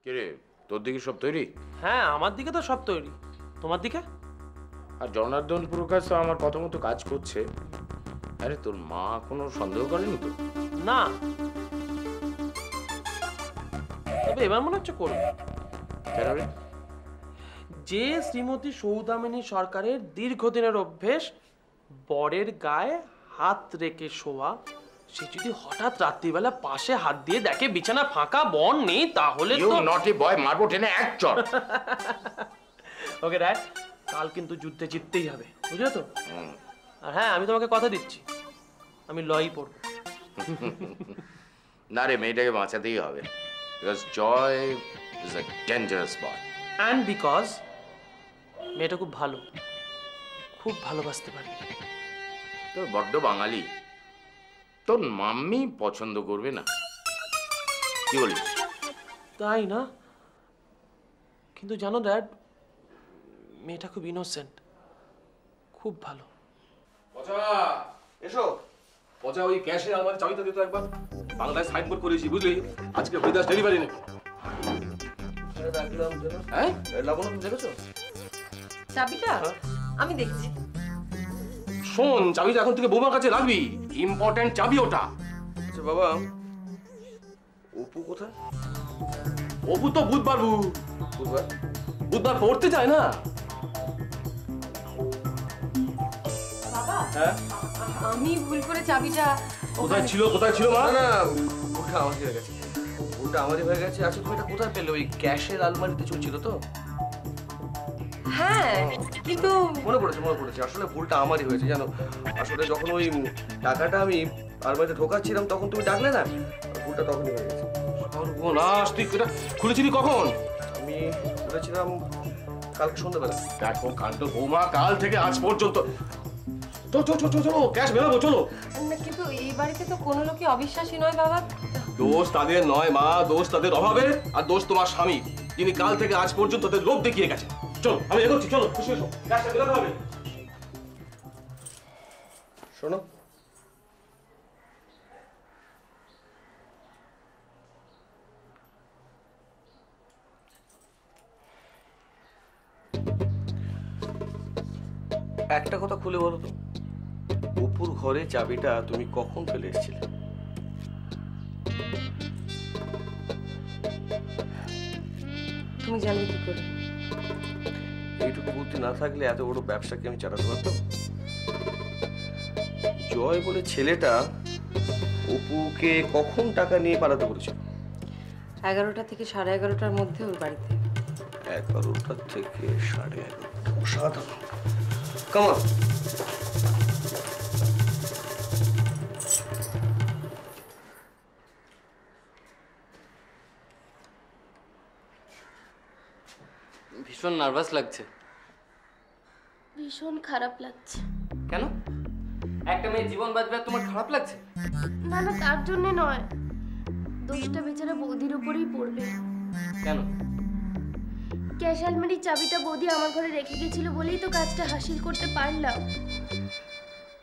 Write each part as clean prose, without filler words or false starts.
কে রে, তোর দিকে সব তৈরি? হ্যাঁ, আমার দিকে তো সব তৈরি। তোমার দিকে? আর জনার্দন প্রকাশ তো আমার কথা মতো কাজ করছে। আরে তোর মা কোনো সন্দেহ করেনি তো? না, তবে এবার মনে হচ্ছে করবে। কেন রে? যে শ্রীমতী সৌদামিনী সরকারের দীর্ঘদিনের অভ্যেস বরের গায়ে হাত রেখে শোয়া, সে যদি হঠাৎ রাত্রিবেলা পাশে হাত দিয়ে দেখে বিছানা ফাঁকা, বর নেই, তাহলে ইউ তো নটি বয়, মারবো টেনে এক চড়। ওকে রায়, কাল কিন্তু যুদ্ধে জিততেই হবে, বুঝলে তো? আর হ্যাঁ, আমি তোমাকে কথা দিচ্ছি, আমি লই পড়বো। না রে, মেয়েটাকে বাঁচাতেই হবে। Because Joy is a dangerous boy. And because মেয়েটা খুব ভালো, খুব ভালোবাসতে পারে। তোর বড্ড বাঙালি, তোর মাম্মি পছন্দ করবে না, কি বলিস? তাই না? কিন্তু জানো ড্যাড, মেয়েটা খুব ইনোসেন্ট, খুব ভালো। পচা এসো। পচা ওই ক্যাশের আলমারি চাবিটা দিত একবার। বাংলায় সাইনবোর্ড করেছি, বুঝলি? আজকে বিদাস ডেলিভারি নেব। হ্যাঁ, লবণ দেখেছো? চাবিটা আমি দেখছি। শোন, চাবিটা এখন থেকে বৌমার কাছে রাখবি, ইম্পর্টেন্ট চাবি ওটা। আচ্ছা বাবা, অপু কোথায়? অপু তো বুধবার বুধবার পড়তে যায় না। বাবা, হ্যাঁ, আমি ভুল করে চাবিটা কোথায় ছিল মা? না, ওটা আমাদের হয়ে গেছে। ওটা আমাদের হয়ে গেছে। আচ্ছা, তুমি এটা কোথায় পেলে? ওই ক্যাশের আলমারিতে চলছিল তো? হ্যাঁ, কিন্তু মনে পড়েছে। আসলে ভুলটা আমারই হয়েছে, জানো। আসলে যখন ওই টাকাটা আমি আলমারিতে ঢোকাচ্ছিলাম, তখন তুমি ডাকলে না, ভুলটা তখনই হয়ে গেছে। সর্বনাশ, তুই এটা খুলেছিলি কখন? আমি বলেছিলাম কালকে সন্ধ্যাবেলা। দেখো কাণ্ড, বৌমা কাল থেকে আজ পর্যন্ত। চলো ক্যাশ বেরোবো, চলো। কিন্তু এই বাড়িতে তো কোনো লোকই অবিশ্বাসী নয় বাবা। দোষ তাদের নয় মা, দোষ তাদের অভাবে, আর দোষ তোমার স্বামী, যিনি কাল থেকে আজ পর্যন্ত তাদের লোভ দেখিয়ে গেছে। চলো, আমি এগোচ্ছি, চলো, খুশি এসো, ক্যাশটা বেরোতে হবে। শোনো, একটা কথা খুলে বলো তো, অপুর ঘরে চাবিটা তুমি কখন ফেলে এসেছিলে? তুমি জানলে কি করে? এইটুকু বুদ্ধি না থাকলে এত বড় ব্যবসাকে আমি চালাতে পারতাম? জয় বলে ছেলেটা অপুকে কখন টাকা নিয়ে পালাতে বলেছিল? 11টা থেকে 11:30টার মধ্যে ওর বাড়িতে। 11টা থেকে 11:30। অসাধারণ। কামন। ভীষণ নার্ভাস লাগছে। ভীষণ খারাপ লাগছে। কেন? একটা মেয়ে জীবন বাঁচবে আর তোমার খারাপ লাগছে? না না, তার জন্য নয়, দোষটা বেচারা বৌদির উপরেই পড়বে। কেন? ক্যাশ আলমারির চাবিটা বৌদি আমার ঘরে রেখে গেছিল বলেই তো কাজটা হাসিল করতে পারলাম।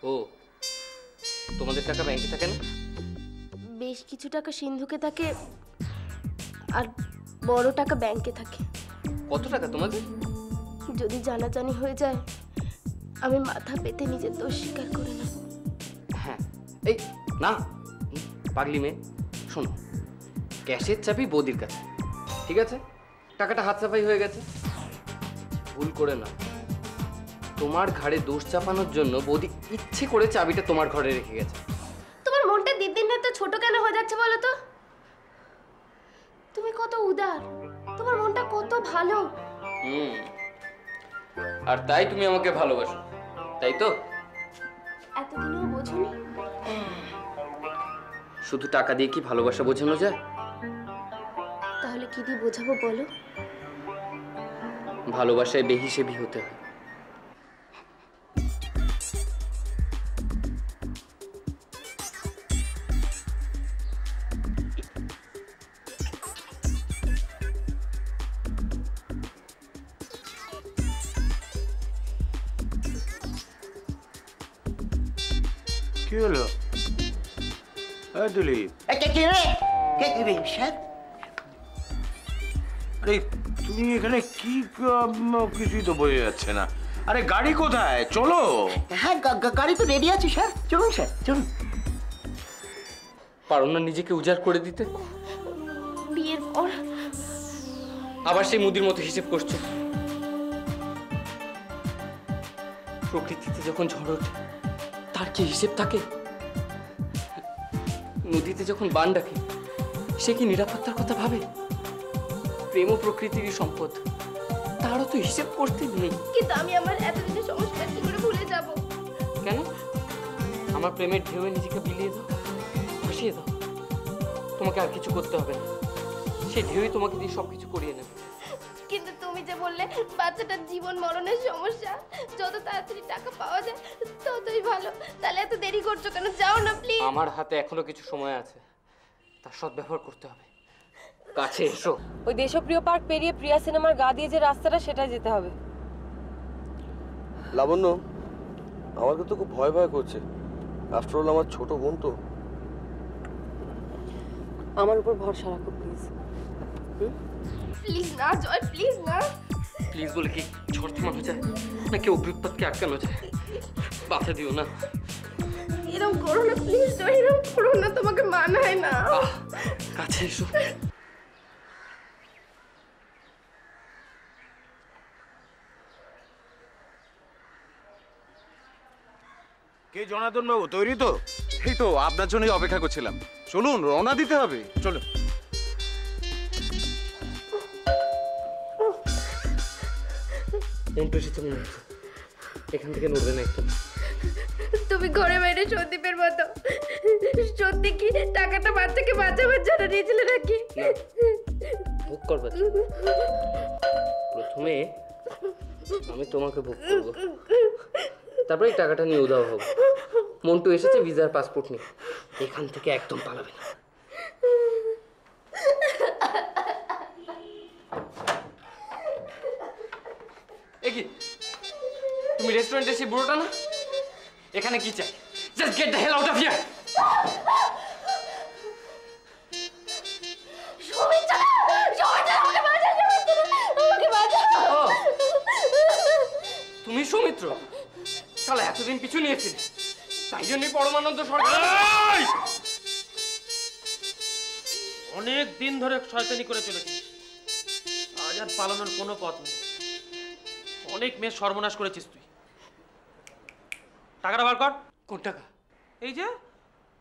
ও, তোমাদের টাকা ব্যাংকে থাকে না? বেশ কিছু টাকা সিন্ধুকে থাকে, আর বড় টাকা ব্যাংকে থাকে। কত টাকা তোমাদের? যদি জানাজানি হয়ে যায়, আমি মাথা পেতে নিজের দোষ স্বীকার করে নেব। হ্যাঁ, এই না পাগলি মেয়ে, শোনো, ক্যাশের চাবি বৌদির কাছে, ঠিক আছে? টাকাটা হাত সাফাই হয়ে গেছে। ভুল করে না, তোমার ঘাড়ে দোষ চাপানোর জন্য বৌদি ইচ্ছে করে চাবিটা তোমার ঘরে রেখে গেছে। তোমার মনটা দিন দিন এত ছোট কেন হয়ে যাচ্ছে বলো তো? তুমি কত উদার, তোমার মনটা কত ভালো। আর তাই তুমি আমাকে ভালোবাসো, তাই তো? এতদিনেও বোঝোনি? শুধু টাকা দিয়ে কি ভালোবাসা বোঝানো যায়? তাহলে কি দিয়ে বোঝাবো বলো? ভালোবাসায় বেহিসেবি হতে হয়। কি হলো? দিলীপ, আরে তুমি এখানে কি কিছুই তো বোঝা যাচ্ছে না। আরে গাড়ি কোথায়? চলো। হ্যাঁ গাড়ি তো রেডি আছে স্যার, চলুন স্যার চলুন। পারো না নিজেকে উজাড় করে দিতে? বিয়ের পর আবার সেই মুদির মতো হিসেব করছো। প্রকৃতিতে যখন ঝড় ওঠে তার কি হিসেব থাকে? নদীতে যখন বান ডাকে সে কি নিরাপত্তার কথা ভাবে? প্রেম ও প্রকৃতিরই সম্পদ, তারও তো হিসেব করতে নেই। কিন্তু আমি আমার এতদিনের সমস্যা কি করে ভুলে যাব? কেন? আমার প্রেমের ঢেউয়ে নিজেকে বিলিয়ে দাও, ভাসিয়ে দাও। তোমাকে আর কিছু করতে হবে না, সেই ঢেউই তোমাকে দিয়ে সবকিছু করিয়ে নেবে। কিন্তু তুমি যে বললে বাচ্চাটার জীবন মরণের সমস্যা, যত তাড়াতাড়ি টাকা পাওয়া যায় ততই ভালো। তাহলে এত দেরি করছো কেন? যাও না প্লিজ। আমার হাতে এখনো কিছু সময় আছে, তার সদ্ব্যবহার করতে হবে। কাছে এসো। ওই দেশপ্রিয় পার্ক পেরিয়ে প্রিয়া সিনেমার গা দিয়ে যে রাস্তাটা, সেটাই যেতে হবে। লাবণ্য, আমার কিন্তু খুব ভয় ভয় করছে। আফটার অল আমার ছোট বোন তো। আমার উপর ভরসা রাখো প্লিজ। প্লিজ না জয়, প্লিজ না। প্লিজ বলে কি ঝড় থামানো যায় নাকি অগ্রুৎপাতকে আটকানো যায়? বাধা দিও না। এরকম করো না প্লিজ জয়, এরকম করো না, তোমাকে মানায় না। কাছে এসো। কে জনার্দন বাবু, তৈরি তো? এই তো আপনার জন্যই অপেক্ষা করছিলাম। চলুন, রওনা দিতে হবে। চলো। মন্টু এসেছে মনে হচ্ছে, এখান থেকে নড়বে না একদম। তুমি ঘরে বাইরে সন্দীপের মতো। সত্যি কি টাকাটা বাচ্চাকে বাঁচাবার জন্য নিয়েছিলে নাকি? ভোগ করবে। প্রথমে আমি তোমাকে ভোগ করবো, তারপরে এই টাকাটা নিয়ে উধাও হবো। মন্টু এসেছে ভিসার পাসপোর্ট নিয়ে, এখান থেকে একদম পালাবে না। এ কি, তুমি রেস্টুরেন্টে সেই বুড়োটা না? এখানে কি চাই? Just get the hell out of here. তুমি সৌমিত্র? তাহলে এতদিন পিছু নিয়েছিলে, তাই জন্যই পরমানন্দ সরকার। অনেক দিন ধরে শয়তানি করে চলেছিস, আজ আর পালানোর কোনো পথ নেই। অনেক মেয়ে সর্বনাশ করেছিস তুই। টাকাটা বার কর। কোন টাকা? এই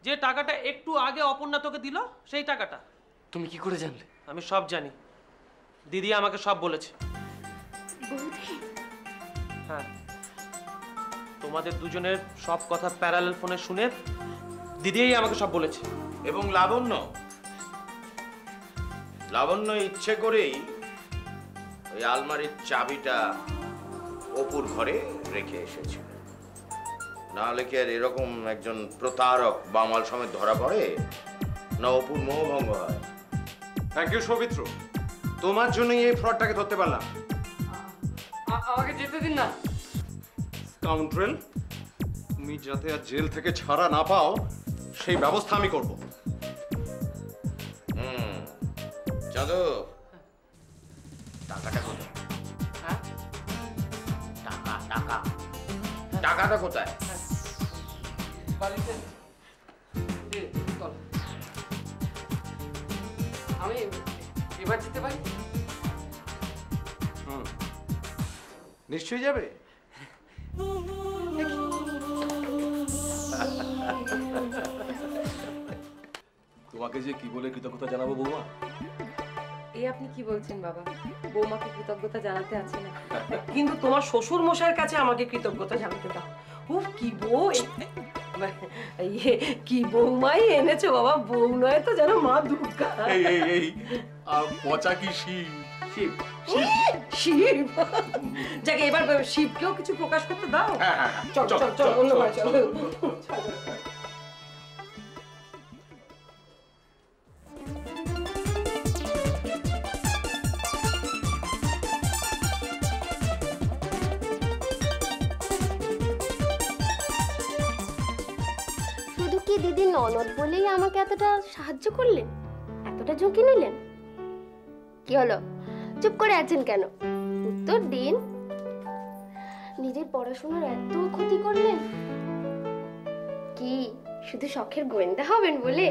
যে টাকাটা একটু আগে অপর্ণা তোকে দিল, সেই টাকাটা। তুমি কি করে জানলে? আমি সব জানি, দিদি আমাকে সব বলেছে। হ্যাঁ, তোমাদের দুজনের সব কথা প্যারালাল ফোনে শুনে দিদিই আমাকে সব বলেছে। এবং লাবণ্য ইচ্ছে করেই ওই আলমারির চাবিটা অপুর ঘরে রেখে এসেছিল। নাহলে কি আর এরকম একজন প্রতারক বামাল সমেত ধরা পড়ে? না অপুর মোহভঙ্গ হয়? থ্যাংক ইউ সৌমিত্র, তোমার জন্যই এই ফ্রডটাকে ধরতে পারলাম। আমাকে যেতে দিন না। স্কাউন্ড্রেল, তুমি যাতে আর জেল থেকে ছাড়া না পাও সেই ব্যবস্থা আমি করব। চাঁদু, টাকাটা কোথায়? হ্যাঁ? টাকাটা কোথায়? বাড়িতে চল। আমি এবার যেতে পারি? নিশ্চয়ই যাবে। তোমাকে যে কি বলে কৃতজ্ঞতা জানাবো বৌমা? এই আপনি কি বলছেন বাবা? বৌমাকে কৃতজ্ঞতা জানাতে আছে না, কিন্তু তোমার শ্বশুর মশাইয়ের কাছে আমাকে কৃতজ্ঞতা জানাতে দাও। উফ কি বউ, কি বৌমাই এনেছো বাবা, বউ নয় তো যেন মা দুর্গা। এই পচা কি শিব? শিব? শিব? যাকে এবার শিবকেও কিছু প্রকাশ করতে দাও। চল চল চল, অন্য ঘরে চল। শুধু কি দিদি ননদ বলেই আমাকে এতটা সাহায্য করলেন, এতটা ঝুঁকি নিলেন? কি হলো, চুপ করে আছেন কেন? উত্তর দিন। নিজের পড়াশোনার এত ক্ষতি করলেন, কি শুধু শখের গোয়েন্দা হবেন বলে?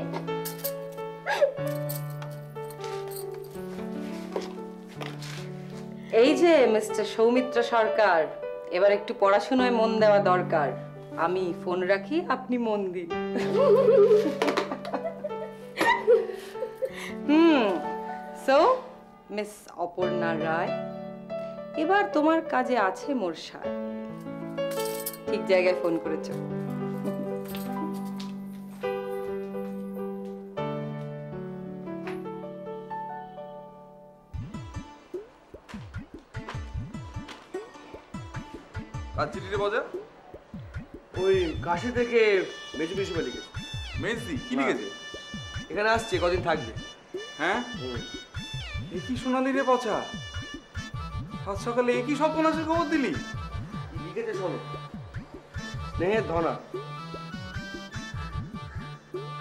এই যে মিস্টার সৌমিত্র সরকার, এবার একটু পড়াশোনায় মন দেওয়া দরকার। আমি ফোন রাখি, আপনি মন দিন। সো মিস অপর্ণা রায়, এবার তোমার কাজে আছে মোর সায়। ঠিক জায়গায় ফোন করেছো। আর চিঠিটা বাজা ওই কাশি থেকে মেজু পিসিমা লিখেছে। মেজদি কি লিখেছে? এখানে আসছে, কদিন থাকবে। হ্যাঁ, এ কি শোনালি রে পচা? সাত সকালে একই সর্বনাশের খবর দিলি? কি লিখেছে শোনো। স্নেহের ধনা,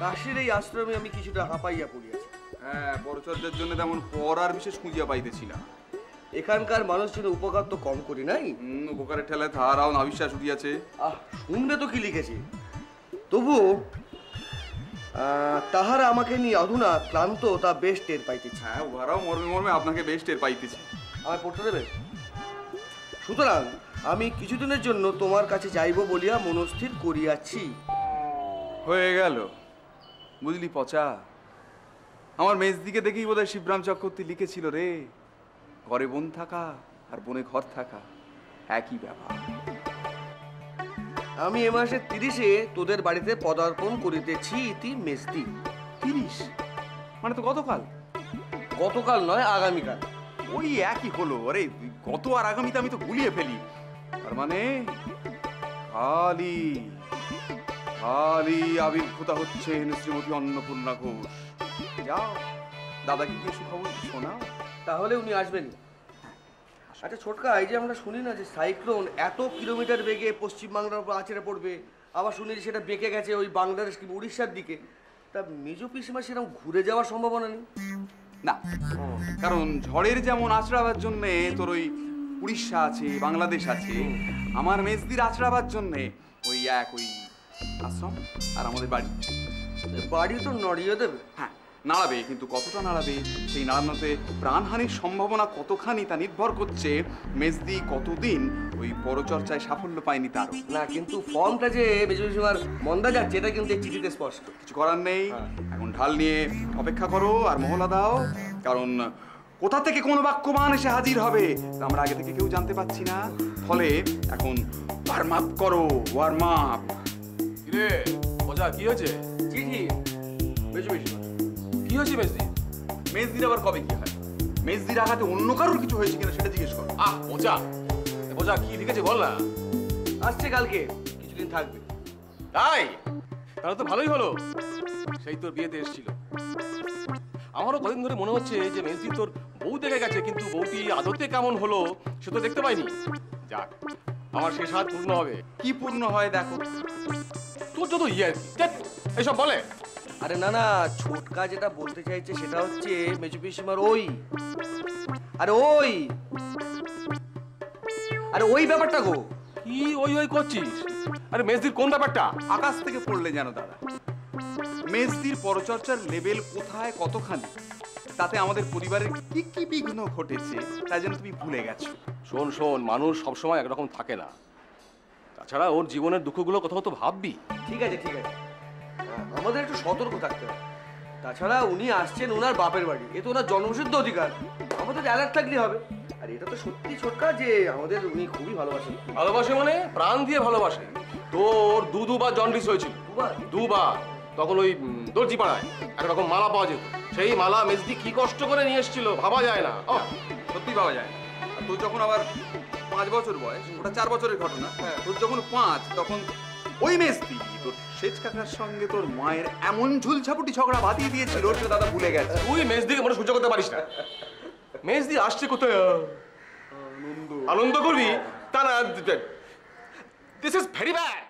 কাশির এই আশ্রমে আমি কিছুটা হাঁপাইয়া পড়িয়াছি। হ্যাঁ, পরচর্যার জন্য তেমন পর আর বিশেষ খুঁজিয়া পাইতেছি না। এখানকার মানুষজন উপকার তো কম করি নাই। উপকারের ঠেলায় তাহারাও নাবিশ্বাস উঠিয়াছে। শুনবে তো কি লিখেছি। তবু তাহারা আমাকে নিয়ে অধুনা ক্লান্ত তা বেশ টের পাইতেছে। হ্যাঁ, উহারাও মর্মে মর্মে আপনাকে বেশ টের পাইতেছে। আমায় পড়তে দেবে? সুতরাং আমি কিছুদিনের জন্য তোমার কাছে যাইব বলিয়া মনস্থির করিয়াছি। হয়ে গেল, বুঝলি পচা? আমার মেজদিকে দেখেই বোধহয় শিবরাম চক্রবর্তী লিখেছিল রে, ঘরে বোন থাকা আর বনে ঘর থাকা একই ব্যাপার। আমি এ মাসের 30-এ তোদের বাড়িতে পদার্পণ করিতেছি ইতি মেজদি। 30? মানে তো গতকাল। গতকাল নয়, আগামীকাল। ওই একই হলো। আরে গত আর আগামীতে আমি তো গুলিয়ে ফেলি। তার মানে কালই কালই আবির্ভূতা হচ্ছেন শ্রীমতী অন্নপূর্ণা ঘোষ। যাও, দাদাকে গিয়ে সুখবর শোনাও। তাহলে উনি আসবেন। আচ্ছা ছোটকা, এই যে আমরা শুনি না যে সাইক্লোন এত কিলোমিটার বেগে পশ্চিমবাংলার উপর আছড়ে পড়বে, আবার শুনি যে সেটা বেঁকে গেছে ওই বাংলাদেশ কিংবা উড়িষ্যার দিকে, তা মেজো পিসিমা সেরকম ঘুরে যাওয়ার সম্ভাবনা নেই? না, কারণ ঝড়ের যেমন আছড়াবার জন্যে তোর ওই উড়িষ্যা আছে, বাংলাদেশ আছে, আমার মেজদির আছড়াবার জন্যে ওই আশ্রম আর আমাদের বাড়ি। বাড়ি তো নড়িয়ে দেবে। হ্যাঁ, নাড়াবে, কিন্তু কতটা নাড়াবে, সেই নাড়ানোতে প্রাণহানির সম্ভাবনা কতখানি তা নির্ভর করছে মেজদি কতদিন ওই পরচর্চায় সাফল্য পায়নি তার। না, কিন্তু ফর্মটা যে মেজো পিসিমার মন্দা যাচ্ছে এটা কিন্তু এই চিঠিতে স্পষ্ট। কিছু করার নেই, এখন ঢাল নিয়ে অপেক্ষা করো আর মহলা দাও, কারণ কোথা থেকে কোন বাক্যবান এসে হাজির হবে তা আমরা আগে থেকে কেউ জানতে পাচ্ছি না। ফলে এখন ওয়ার্ম আপ করো, ওয়ার্ম আপ। কিরে মজা, কি হয়েছে? চিঠি মেজো পিসিমা। কি হয়েছে মেজদি? মেজদির আবার কবে কি হয়? মেজদির আঘাতে অন্য কারোর কিছু হয়েছে কিনা সেটা জিজ্ঞেস করো। মজা মজা, কি লিখেছে বল না। আসছে কালকে, কিছুদিন থাকবে। তাই? তাহলে তো ভালোই হলো, সেই তোর বিয়েতে এসেছিল। আমারও কদিন ধরে মনে হচ্ছে যে মেজদি তোর বউ দেখে গেছে, কিন্তু বউটি আদতে কেমন হলো সে তো দেখতে পাইনি। যাক, আমার শেষ হাত পূর্ণ হবে। কি পূর্ণ হয় দেখো। তোর যত ইয়ে আর কি, এইসব বলে। আরে না না, ছোটকা যেটা বলতে চাইছে সেটা হচ্ছে মেজো পিসিমার ওই ওই ব্যাপারটা গো। কি ওই ওই করছিস? আরে মেজদির কোন ব্যাপারটা? আকাশ থেকে পড়লে জানো দাদা, মেজদির পরচর্চার লেভেল কোথায় কতখানি তাতে আমাদের পরিবারের কি কি বিঘ্ন ঘটেছে তাই যেন তুমি ভুলে গেছো। শোন শোন, মানুষ সবসময় একরকম থাকে না। তাছাড়া ওর জীবনের দুঃখগুলো কোথাও তো ভাববি। ঠিক আছে ঠিক আছে, আমাদের একটু সতর্ক থাকতে হবে। তাছাড়া উনি আসছেন ওনার বাপের বাড়ি, এ তো ওনার জন্মসিদ্ধ অধিকার, আমাদের অ্যালার্ট থাকলে হবে। আর এটা তো সত্যি ছোটকা যে আমাদের উনি খুবই ভালোবাসেন। ভালোবাসে মানে প্রাণ দিয়ে ভালোবাসে। তোর দুবার জন্ডিস হয়েছিল। দুবার। তখন ওই দর্জি পাড়ায় একরকম মালা পাওয়া যেত, সেই মালা মেজদি কি কষ্ট করে নিয়ে এসেছিল ভাবা যায় না। সত্যি পাওয়া যায় না। আর তোর যখন আবার 5 বছর বয়স, ওটা 4 বছরের ঘটনা, তোর যখন 5 তখন ওই মেজদি তোর সেচ কাকার সঙ্গে তোর মায়ের এমন ঝুলঝাপুটি ঝগড়া বাঁধিয়ে দিয়েছিল ওটা দাদা ভুলে গেছে। তুই মেজদিকে মনে সহ্য করতে পারিস না। মেজদি আসছে কোথায় আনন্দ করবি তা না। This is very bad.